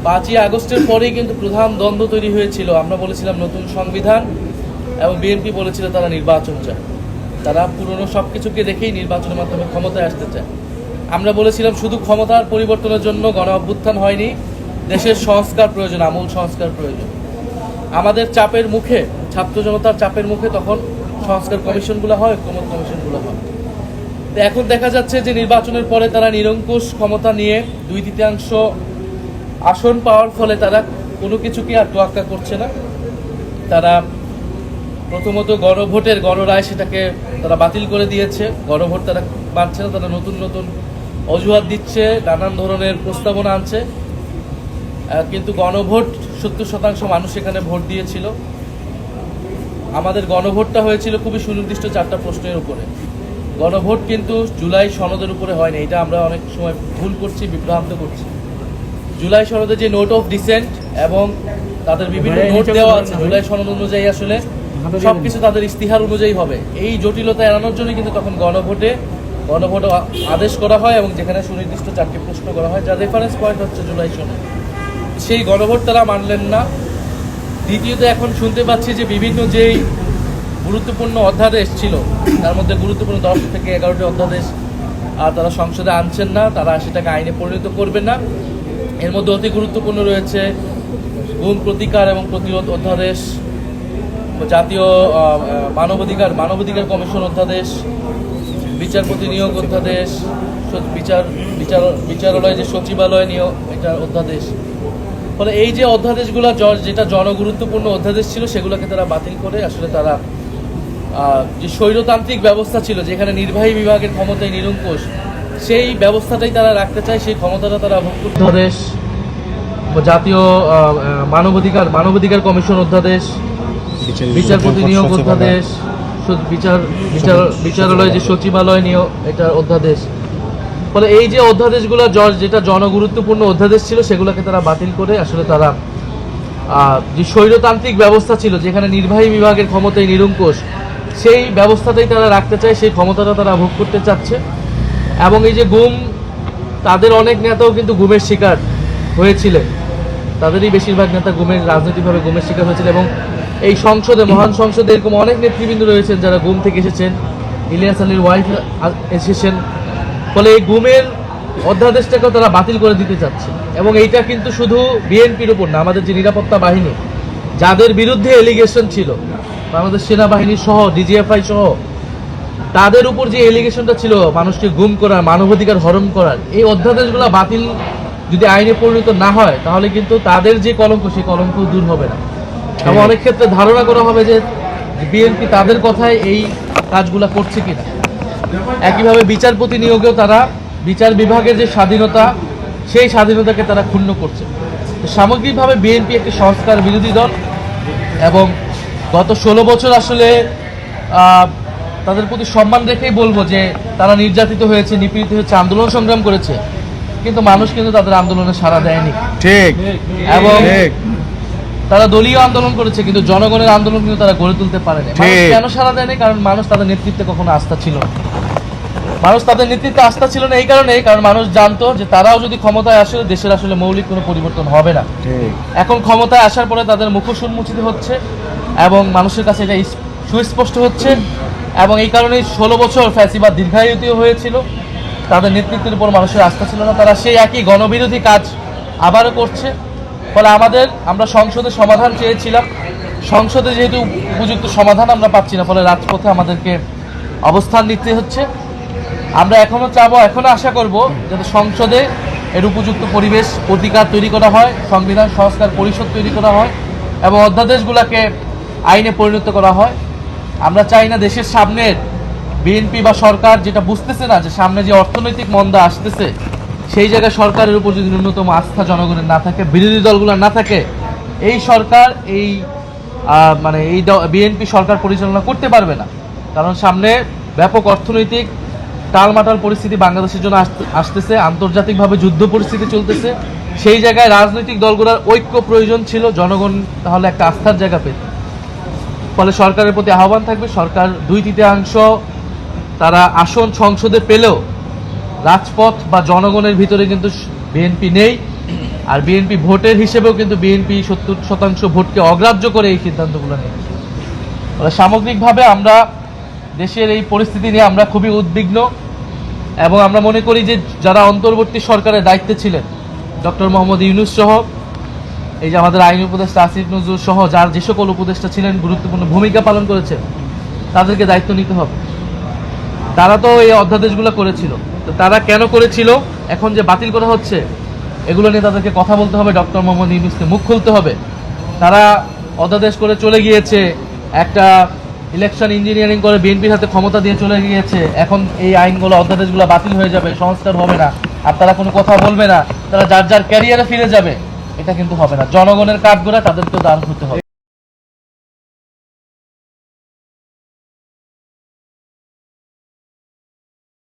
5ই আগস্টের পরেই কিন্তু প্রধান দ্বন্দ্ব তৈরি হয়েছিল। আমরা বলেছিলাম নতুন সংবিধান এবং বিএনপি বলেছিল তারা নির্বাচন চায়, তারা পুরনো সব কিছুকে দেখেই নির্বাচনের মাধ্যমে ক্ষমতায় আসতে চায়। আমরা বলেছিলাম শুধু ক্ষমতার পরিবর্তনের জন্য গণ অভ্যুত্থান হয়নি, দেশের সংস্কার প্রয়োজন, আমূল সংস্কার প্রয়োজন। আমাদের চাপের মুখে, ছাত্র জনতার চাপের মুখে তখন সংস্কার কমিশনগুলো হয়, ঐক্যমত কমিশনগুলো হয়। তো এখন দেখা যাচ্ছে যে নির্বাচনের পরে তারা নিরঙ্কুশ ক্ষমতা নিয়ে 2/3 আসন পাওয়ার ফলে তারা কোনো কিছুকে আর তোয়াক্কা করছে না। তারা প্রথমত গণভোটের গণরায় সেটাকে তারা বাতিল করে দিয়েছে, গণভোট তারা মানছে না, তারা নতুন নতুন অজুহাত দিচ্ছে, নানান ধরনের প্রস্তাবনা আনছে। কিন্তু গণভোট 70% মানুষ এখানে ভোট দিয়েছিল। আমাদের গণভোটটা হয়েছিল খুবই সুনির্দিষ্ট 4টা প্রশ্নের উপরে। গণভোট কিন্তু জুলাই সনদের উপরে হয়নি, এটা আমরা অনেক সময় ভুল করছি, বিভ্রান্ত করছি। জুলাই সনদে যে নোট অফ ডিসেন্ট এবং তাদের বিভিন্ন নোট দেওয়া আছে, জুলাই সনদ অনুযায়ী আসলে সবকিছু তাদের ইস্তিহার অনুযায়ী হবে। এই জটিলতা এড়ানোর জন্য কিন্তু তখন গণভোট আদেশ করা হয় এবং যেখানে সুনির্দিষ্ট 4টি প্রশ্ন করা হয়, যার রেফারেন্স পয়েন্ট হচ্ছে জুলাই সনদ। সেই গণভোট তারা মানলেন না। দ্বিতীয়ত এখন শুনতে পাচ্ছি যে বিভিন্ন যেই গুরুত্বপূর্ণ অধ্যাদেশ ছিল, তার মধ্যে গুরুত্বপূর্ণ 10 থেকে 11টি অধ্যাদেশ তারা সংসদে আনছেন না, তারা সেটাকে আইনে পরিণত করবেন না। এর মধ্যে অতি গুরুত্বপূর্ণ রয়েছে গুম প্রতিকার এবং প্রতিরোধ অধ্যাদেশ, জাতীয় মানবাধিকার কমিশন অধ্যাদেশ, বিচারপতি নিয়োগ অধ্যাদেশ, বিচারালয় যে সচিবালয় নিয়োগ এটা অধ্যাদেশ। ফলে এই যে অধ্যাদেশগুলো যেটা জনগুরুত্বপূর্ণ অধ্যাদেশ ছিল সেগুলোকে তারা বাতিল করে আসলে তারা যে স্বৈরতান্ত্রিক ব্যবস্থা ছিল যেখানে নির্বাহী বিভাগের ক্ষমতায় নিরঙ্কুশ, সেই ব্যবস্থাটাই তারা রাখতে চায়, সেই ক্ষমতাটা তারা ভোগ করতে। অধ্যাদেশ, জাতীয় মানবাধিকার কমিশন অধ্যাদেশ, বিচারপতি নিয়োগ অধ্যাদেশ, বিচারালয় যে সচিবালয় নিয়োগ এটা অধ্যাদেশ। ফলে এই যে অধ্যাদেশগুলো যেটা জনগুরুত্বপূর্ণ অধ্যাদেশ ছিল সেগুলোকে তারা বাতিল করে আসলে তারা যে স্বৈরতান্ত্রিক ব্যবস্থা ছিল যেখানে নির্বাহী বিভাগের ক্ষমতায় নিরঙ্কুশ, সেই ব্যবস্থাটাই তারা রাখতে চায়, সেই ক্ষমতাটা তারা ভোগ করতে চাচ্ছে। এবং এই যে গুম, তাদের অনেক নেতাও কিন্তু গুমের শিকার হয়েছিলেন, তাদেরই বেশিরভাগ নেতা রাজনৈতিকভাবে গুমের শিকার হয়েছিল। এবং এই সংসদে, মহান সংসদে এরকম অনেক নেতৃবৃন্দ রয়েছেন যারা গুম থেকে এসেছেন, ইলিয়াস আলীর ওয়াইফ এসেছেন। ফলে এই গুমের অধ্যাদেশটাকেও তারা বাতিল করে দিতে চাচ্ছে। এবং এইটা কিন্তু শুধু বিএনপির উপর না, আমাদের যে নিরাপত্তা বাহিনী যাদের বিরুদ্ধে এলিগেশন ছিল, আমাদের সেনাবাহিনী সহ ডিজিএফআই সহ তাদের উপর যে এলিগেশনটা ছিল মানুষকে গুম করার, মানবাধিকার হরণ করার, এই অধ্যাদেশগুলো বাতিল যদি আইনে পরিণত না হয় তাহলে কিন্তু তাদের যে কলঙ্ক, সেই কলঙ্ক দূর হবে না। এবং অনেক ক্ষেত্রে ধারণা করা হবে যে বিএনপি তাদের কথায় এই কাজগুলো করছে কিনা। একইভাবে বিচারপতি নিয়োগেও তারা বিচার বিভাগের যে স্বাধীনতা, সেই স্বাধীনতাকে তারা ক্ষুণ্ণ করছে। সামগ্রিকভাবে বিএনপি একটি সংস্কার বিরোধী দল এবং গত 16 বছর আসলে তাদের প্রতি সম্মান রেখেই বলবো যে তারা নির্যাতিত হয়েছে, নিপীড়িত হয়েছে, আন্দোলন সংগ্রাম করেছে, কিন্তু মানুষ কিন্তু তাদের আন্দোলনে সাড়া দেয়নি। ঠিক। এবং তারা দলীয় আন্দোলন করেছে কিন্তু জনগণের আন্দোলন কিন্তু তারা গড়ে তুলতে পারেনি। কেন সাড়া দেয়নি? কারণ মানুষ তাদের নেতৃত্বে কখনো আস্থা ছিল না। মানুষ তাদের নেতৃত্বে আস্থা ছিল না এই কারণে, কারণ মানুষ জানতো যে তারাও যদি ক্ষমতায় আসে দেশের আসলে মৌলিক কোনো পরিবর্তন হবে না। এখন ক্ষমতায় আসার পরে তাদের মুখোশ উন্মোচিত হচ্ছে এবং মানুষের কাছে এটা সুস্পষ্ট হচ্ছে। এবং এই কারণে 16 বছর ফ্যাসিবাদ দীর্ঘায়িত হয়েছিল, তাদের নেতৃত্বের উপর মানুষের আস্থা ছিল না, তারা সেই একই গণবিরোধী কাজ আবারও করছে। ফলে আমরা সংসদে সমাধান চেয়েছিলাম, সংসদে যেহেতু উপযুক্ত সমাধান আমরা পাচ্ছি না, ফলে রাজপথে আমাদেরকে অবস্থান নিতে হচ্ছে। আমরা এখনো আশা করব যাতে সংসদে এর উপযুক্ত পরিবেশ অধিকার তৈরি করা হয়, সংবিধান সংস্কার পরিষদ তৈরি করা হয় এবং অধ্যাদেশগুলোকে আইনে পরিণত করা হয়। আমরা চাই না দেশের সামনের বিএনপি বা সরকার যেটা বুঝতেছে না যে সামনে যে অর্থনৈতিক মন্দা আসতেছে, সেই জায়গায় সরকারের উপর যদি ন্যূনতম আস্থা জনগণের না থাকে, বিরোধী দলগুলোর না থাকে, এই সরকার এই বিএনপি সরকার পরিচালনা করতে পারবে না। কারণ সামনে ব্যাপক অর্থনৈতিক টালমাটাল পরিস্থিতি বাংলাদেশের জন্য আসতেছে, আন্তর্জাতিকভাবে যুদ্ধ পরিস্থিতি চলতেছে। সেই জায়গায় রাজনৈতিক দলগুলোর ঐক্য প্রয়োজন ছিল, জনগণ তাহলে একটা আস্থার জায়গা পেত। ফলে সরকারের প্রতি আহ্বান থাকবে, সরকার 2/3 তারা আসন সংসদে পেলেও রাজপথ বা জনগণের ভিতরে কিন্তু বিএনপি নেই। আর বিএনপি ভোটের হিসেবেও কিন্তু বিএনপি 70% ভোটকে অগ্রাহ্য করে এই সিদ্ধান্তগুলো নিয়েছে। সামগ্রিকভাবে আমরা দেশের এই পরিস্থিতি নিয়ে আমরা খুবই উদ্বিগ্ন এবং আমরা মনে করি যে যারা অন্তর্বর্তী সরকারের দায়িত্বে ছিলেন, ডক্টর মোহাম্মদ ইউনূস সহ, এই যে আমাদের আইন উপদেষ্টা আসিফ নজরুল সহ যার যে সকল উপদেষ্টা ছিলেন, গুরুত্বপূর্ণ ভূমিকা পালন করেছেন, তাদেরকে দায়িত্ব নিতে হবে। তারা তো এই অধ্যাদেশগুলো করেছিল, তো তারা কেন করেছিল, এখন যে বাতিল করা হচ্ছে, এগুলো নিয়ে তাদেরকে কথা বলতে হবে। ডক্টর মোহাম্মদ ইউনূসকে মুখ খুলতে হবে। তারা অধ্যাদেশ করে চলে গিয়েছে, একটা ইলেকশন ইঞ্জিনিয়ারিং করে বিএনপির হাতে ক্ষমতা দিয়ে চলে গিয়েছে। এখন এই আইনগুলো, অধ্যাদেশগুলো বাতিল হয়ে যাবে, সংস্কার হবে না, আর তারা কোনো কথা বলবে না, তারা যার যার ক্যারিয়ারে ফিরে যাবে। এটা কিন্তু হবে না। জনগণের কাঠগড়া তাদেরকেও দান হতে হবে।